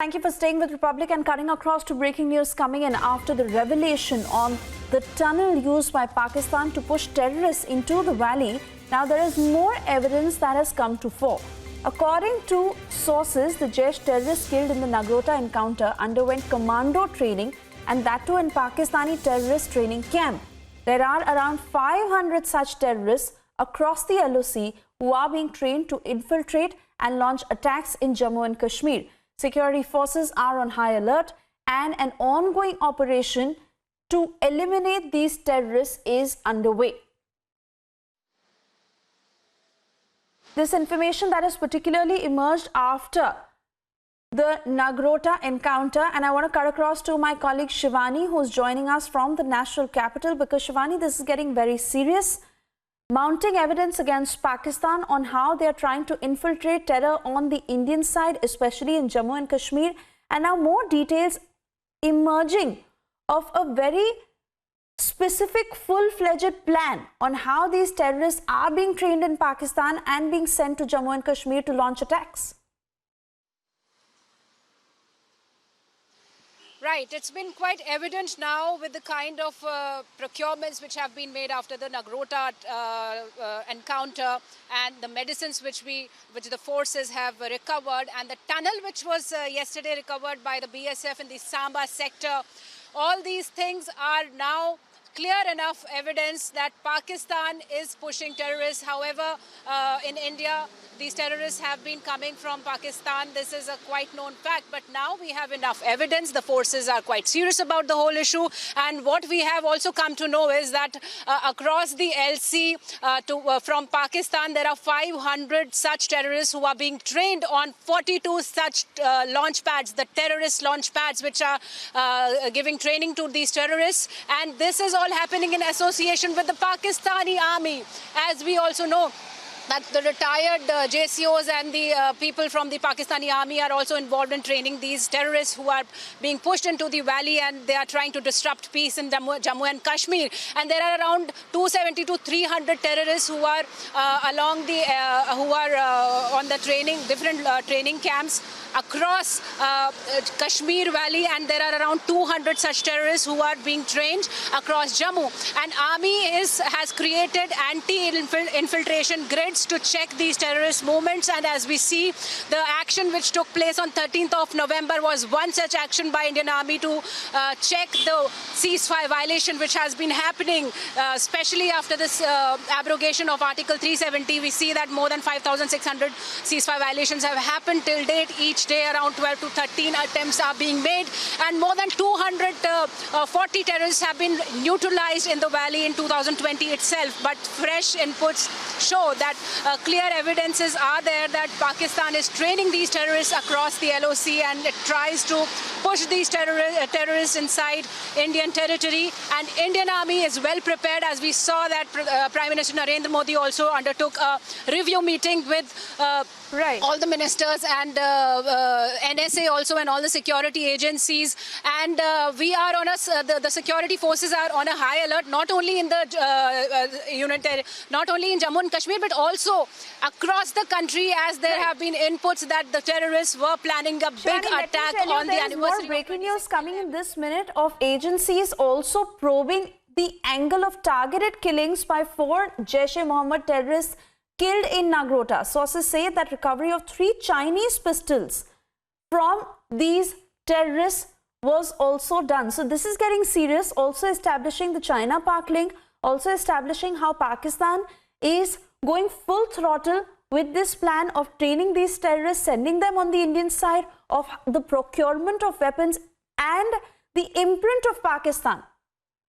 Thank you for staying with Republic and cutting across to breaking news coming in after the revelation on the tunnel used by Pakistan to push terrorists into the valley. Now there is more evidence that has come to fore. According to sources, the Jaish terrorists killed in the Nagrota encounter underwent Commando training, and that too in Pakistani terrorist training camp. There are around 500 such terrorists across the LOC who are being trained to infiltrate and launch attacks in Jammu and Kashmir. Security forces are on high alert, and an ongoing operation to eliminate these terrorists is underway. This information that has particularly emerged after the Nagrota encounter, and I want to cut across to my colleague Shivani, who's joining us from the national capital, because Shivani, this is getting very serious. Mounting evidence against Pakistan on how they are trying to infiltrate terror on the Indian side, especially in Jammu and Kashmir, and now more details emerging of a very specific full-fledged plan on how these terrorists are being trained in Pakistan and being sent to Jammu and Kashmir to launch attacks. Right, it's been quite evident now with the kind of procurements which have been made after the Nagrota encounter, and the medicines which the forces have recovered, and the tunnel which was yesterday recovered by the BSF in the Samba sector. All these things are now clear enough evidence that Pakistan is pushing terrorists. However, in India, these terrorists have been coming from Pakistan. This is a quite known fact, but now we have enough evidence. The forces are quite serious about the whole issue. And what we have also come to know is that across the LC from Pakistan, there are 500 such terrorists who are being trained on 42 such launch pads, the terrorist launch pads, which are giving training to these terrorists. And this is all happening in association with the Pakistani army. As we also know, that the retired JCOs and the people from the Pakistani army are also involved in training these terrorists who are being pushed into the valley, and they are trying to disrupt peace in Jammu and Kashmir. And there are around 270 to 300 terrorists who are on the training, different training camps across Kashmir Valley, and there are around 200 such terrorists who are being trained across Jammu. And army has created anti-infiltration grids to check these terrorist movements, and as we see, the action which took place on 13th of November was one such action by Indian Army to check the ceasefire violation which has been happening, especially after this abrogation of Article 370. We see that more than 5,600 ceasefire violations have happened till date. Each day around 12 to 13 attempts are being made, and more than 240 terrorists have been neutralized in the valley in 2020 itself. But fresh inputs show that clear evidences are there that Pakistan is training these terrorists across the LOC, and it tries to push these terrorists inside Indian territory. And Indian Army is well prepared, as we saw that Prime Minister Narendra Modi also undertook a review meeting with all the ministers and NSA also, and all the security agencies. And we are on the security forces are on a high alert, not only in the not only in Jammu and Kashmir, but also across the country, as there have been inputs that the terrorists were planning a big attack on the anniversary. More breaking news coming in this minute of agencies also probing the angle of targeted killings by 4 Jaish-e-Mohammed terrorists killed in Nagrota. Sources say that recovery of 3 Chinese pistols from these terrorists was also done. So this is getting serious, also establishing the China-Pak link, also establishing how Pakistan is going full throttle with this plan of training these terrorists, sending them on the Indian side, of the procurement of weapons, and the imprint of Pakistan